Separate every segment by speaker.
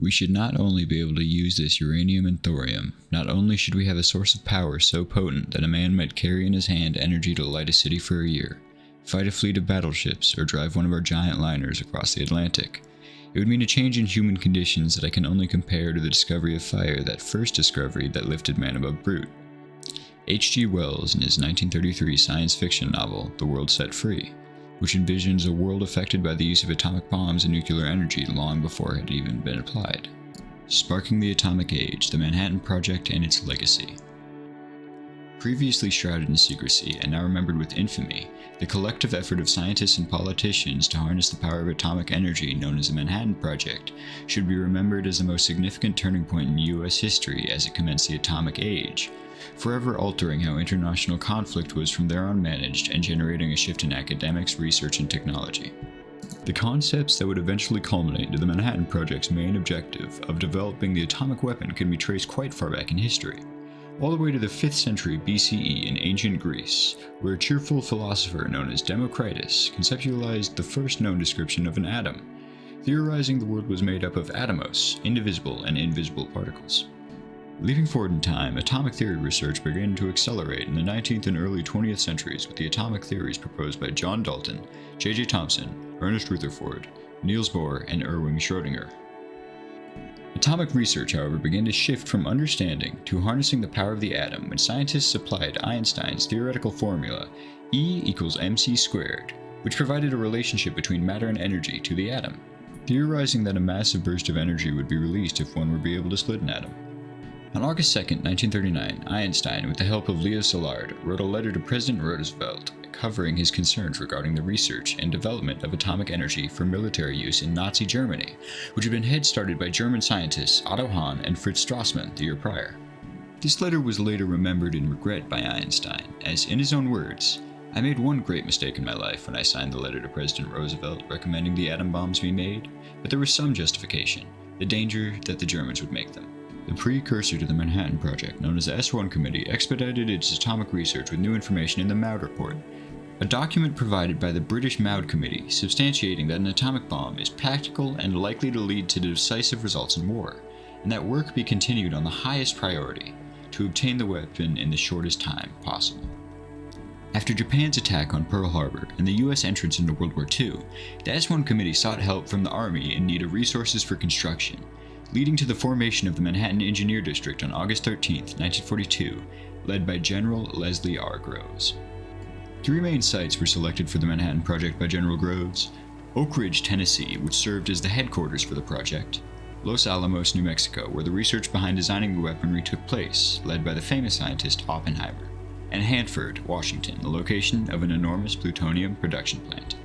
Speaker 1: We should not only be able to use this uranium and thorium, not only should we have a source of power so potent that a man might carry in his hand energy to light a city for a year, fight a fleet of battleships, or drive one of our giant liners across the Atlantic. It would mean a change in human conditions that I can only compare to the discovery of fire, that first discovery that lifted man above brute. H.G. Wells, in his 1933 science fiction novel, The World Set Free, which envisions a world affected by the use of atomic bombs and nuclear energy long before it had even been applied, sparking the atomic age, the Manhattan Project, and its legacy. Previously shrouded in secrecy and now remembered with infamy, the collective effort of scientists and politicians to harness the power of atomic energy known as the Manhattan Project should be remembered as the most significant turning point in U.S. history as it commenced the atomic age, forever altering how international conflict was from there on managed and generating a shift in academics, research, and technology. The concepts that would eventually culminate into the Manhattan Project's main objective of developing the atomic weapon can be traced quite far back in history, all the way to the 5th century BCE in ancient Greece, where a cheerful philosopher known as Democritus conceptualized the first known description of an atom, theorizing the world was made up of atomos, indivisible and invisible particles. Leaping forward in time, atomic theory research began to accelerate in the 19th and early 20th centuries with the atomic theories proposed by John Dalton, J.J. Thomson, Ernest Rutherford, Niels Bohr, and Erwin Schrödinger. Atomic research, however, began to shift from understanding to harnessing the power of the atom when scientists applied Einstein's theoretical formula E equals mc squared, which provided a relationship between matter and energy to the atom, theorizing that a massive burst of energy would be released if one were to be able to split an atom. On August 2, 1939, Einstein, with the help of Leo Szilard, wrote a letter to President Roosevelt covering his concerns regarding the research and development of atomic energy for military use in Nazi Germany, which had been head-started by German scientists Otto Hahn and Fritz Strassmann the year prior. This letter was later remembered in regret by Einstein, as, in his own words, "I made one great mistake in my life when I signed the letter to President Roosevelt recommending the atom bombs be made, but there was some justification, the danger that the Germans would make them." The precursor to the Manhattan Project, known as the S1 Committee, expedited its atomic research with new information in the Maud Report, a document provided by the British Maud Committee substantiating that an atomic bomb is practical and likely to lead to decisive results in war, and that work be continued on the highest priority to obtain the weapon in the shortest time possible. After Japan's attack on Pearl Harbor and the U.S. entrance into World War II, the S1 Committee sought help from the Army in need of resources for construction, leading to the formation of the Manhattan Engineer District on August 13, 1942, led by General Leslie R. Groves. 3 main sites were selected for the Manhattan Project by General Groves: Oak Ridge, Tennessee, which served as the headquarters for the project; Los Alamos, New Mexico, where the research behind designing the weaponry took place, led by the famous scientist Oppenheimer; and Hanford, Washington, the location of an enormous plutonium production plant.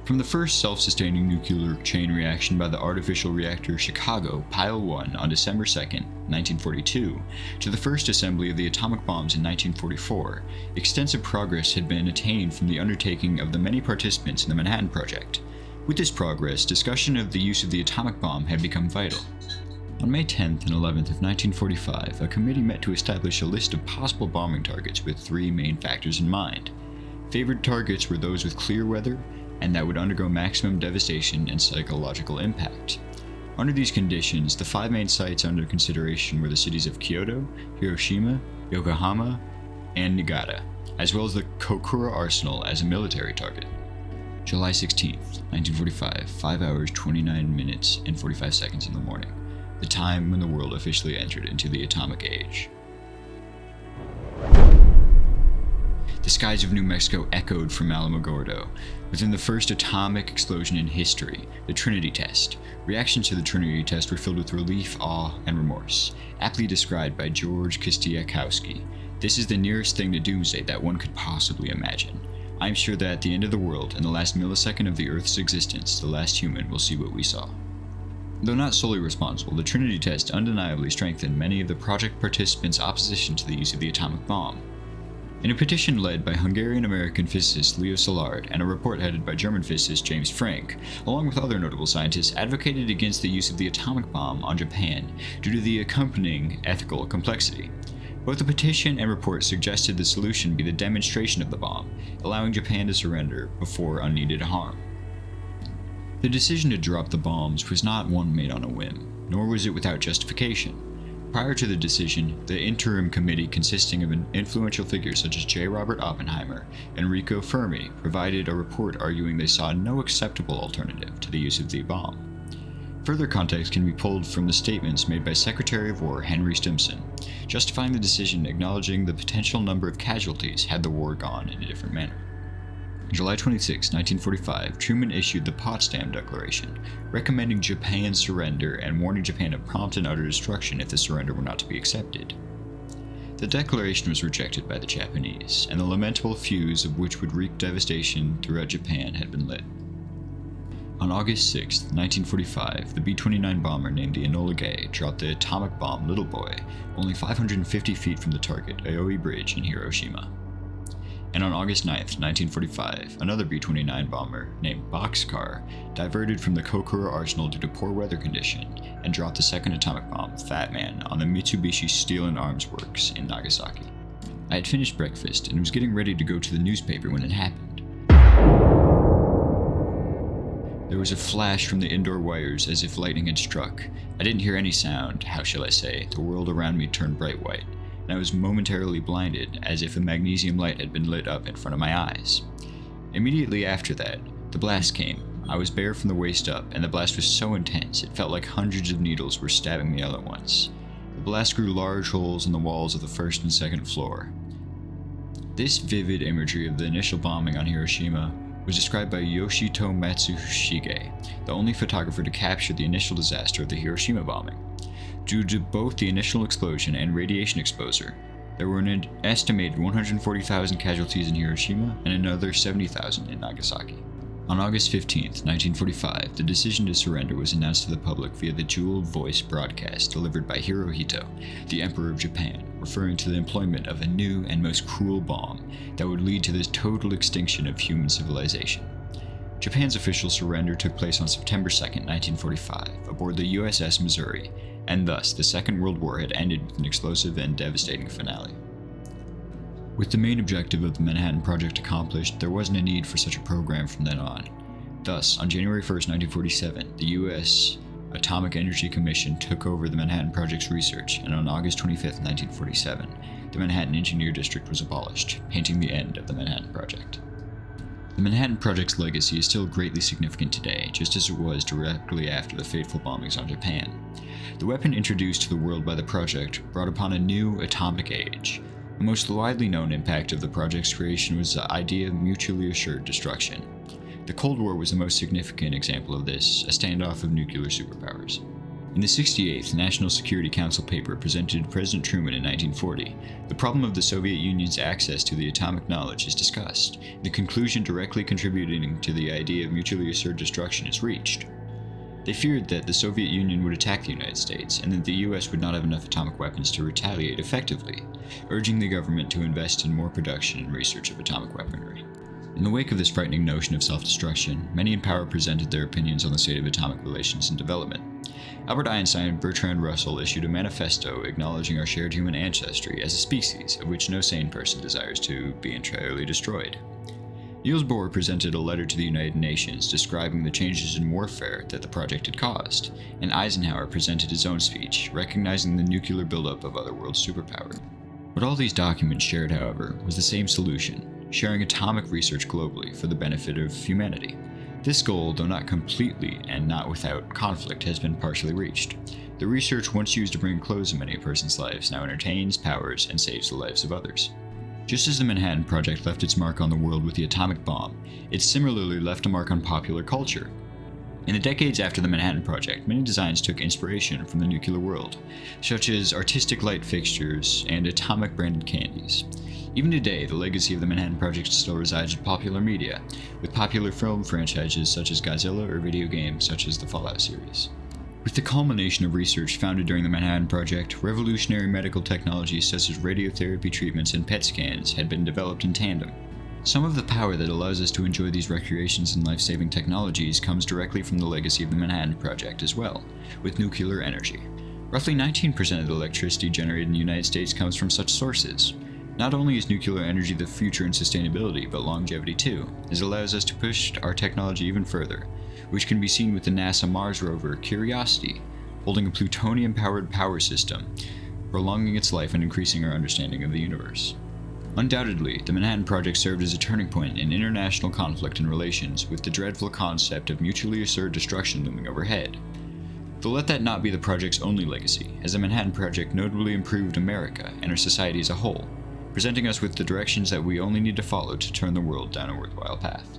Speaker 1: From the first self-sustaining nuclear chain reaction by the artificial reactor Chicago Pile 1 on December 2, 1942, to the first assembly of the atomic bombs in 1944, extensive progress had been attained from the undertaking of the many participants in the Manhattan Project. With this progress, discussion of the use of the atomic bomb had become vital. On May 10th and 11th of 1945, a committee met to establish a list of possible bombing targets with 3 main factors in mind. Favored targets were those with clear weather, and that would undergo maximum devastation and psychological impact. Under these conditions, the 5 main sites under consideration were the cities of Kyoto, Hiroshima, Yokohama, and Niigata, as well as the Kokura Arsenal as a military target. July 16, 1945, 5 hours, 29 minutes, and 45 seconds in the morning, the time when the world officially entered into the atomic age. The skies of New Mexico echoed from Alamogordo. Within the first atomic explosion in history, the Trinity Test, reactions to the Trinity Test were filled with relief, awe, and remorse, aptly described by George Kostiakowski. "This is the nearest thing to doomsday that one could possibly imagine. I am sure that at the end of the world, in the last millisecond of the Earth's existence, the last human will see what we saw." Though not solely responsible, the Trinity Test undeniably strengthened many of the project participants' opposition to the use of the atomic bomb. In a petition led by Hungarian-American physicist Leo Szilard and a report headed by German physicist James Franck, along with other notable scientists, advocated against the use of the atomic bomb on Japan due to the accompanying ethical complexity. Both the petition and report suggested the solution be the demonstration of the bomb, allowing Japan to surrender before unneeded harm. The decision to drop the bombs was not one made on a whim. nor was it without justification. Prior to the decision, the interim committee consisting of influential figures such as J. Robert Oppenheimer and Enrico Fermi provided a report arguing they saw no acceptable alternative to the use of the bomb. Further context can be pulled from the statements made by Secretary of War Henry Stimson, justifying the decision, acknowledging the potential number of casualties had the war gone in a different manner. On July 26, 1945, Truman issued the Potsdam Declaration, recommending Japan's surrender and warning Japan of prompt and utter destruction if the surrender were not to be accepted. The declaration was rejected by the Japanese, and the lamentable fuse of which would wreak devastation throughout Japan had been lit. On August 6, 1945, the B-29 bomber named the Enola Gay dropped the atomic bomb Little Boy only 550 feet from the target Aoi Bridge in Hiroshima. And on August 9, 1945, another B-29 bomber named Boxcar diverted from the Kokura arsenal due to poor weather condition and dropped the second atomic bomb, Fat Man, on the Mitsubishi Steel and Arms Works in Nagasaki. I had finished breakfast and was getting ready to go to the newspaper when it happened. There was a flash from the indoor wires as if lightning had struck. I didn't hear any sound, how shall I say, the world around me turned bright white, and I was momentarily blinded as if a magnesium light had been lit up in front of my eyes. Immediately after that, the blast came. I was bare from the waist up, and the blast was so intense it felt like hundreds of needles were stabbing me all at once. The blast grew large holes in the walls of the first and second floor. This vivid imagery of the initial bombing on Hiroshima was described by Yoshito Matsushige, the only photographer to capture the initial disaster of the Hiroshima bombing. Due to both the initial explosion and radiation exposure, there were an estimated 140,000 casualties in Hiroshima and another 70,000 in Nagasaki. On August 15, 1945, the decision to surrender was announced to the public via the jeweled voice broadcast delivered by Hirohito, the Emperor of Japan, referring to the employment of a new and most cruel bomb that would lead to the total extinction of human civilization. Japan's official surrender took place on September 2, 1945, aboard the USS Missouri, and thus the Second World War had ended with an explosive and devastating finale. With the main objective of the Manhattan Project accomplished, there wasn't a need for such a program from then on. Thus, on January 1, 1947, the U.S. Atomic Energy Commission took over the Manhattan Project's research, and on August 25, 1947, the Manhattan Engineer District was abolished, painting the end of the Manhattan Project. The Manhattan Project's legacy is still greatly significant today, just as it was directly after the fateful bombings on Japan. The weapon introduced to the world by the project brought upon a new atomic age. The most widely known impact of the project's creation was the idea of mutually assured destruction. The Cold War was the most significant example of this, a standoff of nuclear superpowers. In the 68th National Security Council paper presented to President Truman in 1940, the problem of the Soviet Union's access to the atomic knowledge is discussed. The conclusion directly contributing to the idea of mutually assured destruction is reached. They feared that the Soviet Union would attack the United States and that the US would not have enough atomic weapons to retaliate effectively, urging the government to invest in more production and research of atomic weaponry. In the wake of this frightening notion of self-destruction, many in power presented their opinions on the state of atomic relations and development. Albert Einstein and Bertrand Russell issued a manifesto acknowledging our shared human ancestry as a species of which no sane person desires to be entirely destroyed. Niels Bohr presented a letter to the United Nations describing the changes in warfare that the project had caused, and Eisenhower presented his own speech, recognizing the nuclear buildup of other world superpowers. What all these documents shared, however, was the same solution: sharing atomic research globally for the benefit of humanity. This goal, though not completely and not without conflict, has been partially reached. The research once used to bring close to many persons' lives now entertains, powers, and saves the lives of others. Just as the Manhattan Project left its mark on the world with the atomic bomb, it similarly left a mark on popular culture. In the decades after the Manhattan Project, many designs took inspiration from the nuclear world, such as artistic light fixtures and atomic-branded candies. Even today, the legacy of the Manhattan Project still resides in popular media, with popular film franchises such as Godzilla or video games such as the Fallout series. With the culmination of research founded during the Manhattan Project, revolutionary medical technologies such as radiotherapy treatments and PET scans had been developed in tandem. Some of the power that allows us to enjoy these recreations and life-saving technologies comes directly from the legacy of the Manhattan Project as well, with nuclear energy. Roughly 19% of the electricity generated in the United States comes from such sources. Not only is nuclear energy the future in sustainability, but longevity too, as it allows us to push our technology even further, which can be seen with the NASA Mars rover Curiosity, holding a plutonium-powered power system, prolonging its life and increasing our understanding of the universe. Undoubtedly, the Manhattan Project served as a turning point in international conflict and relations, with the dreadful concept of mutually assured destruction looming overhead. But let that not be the project's only legacy, as the Manhattan Project notably improved America and our society as a whole, presenting us with the directions that we only need to follow to turn the world down a worthwhile path.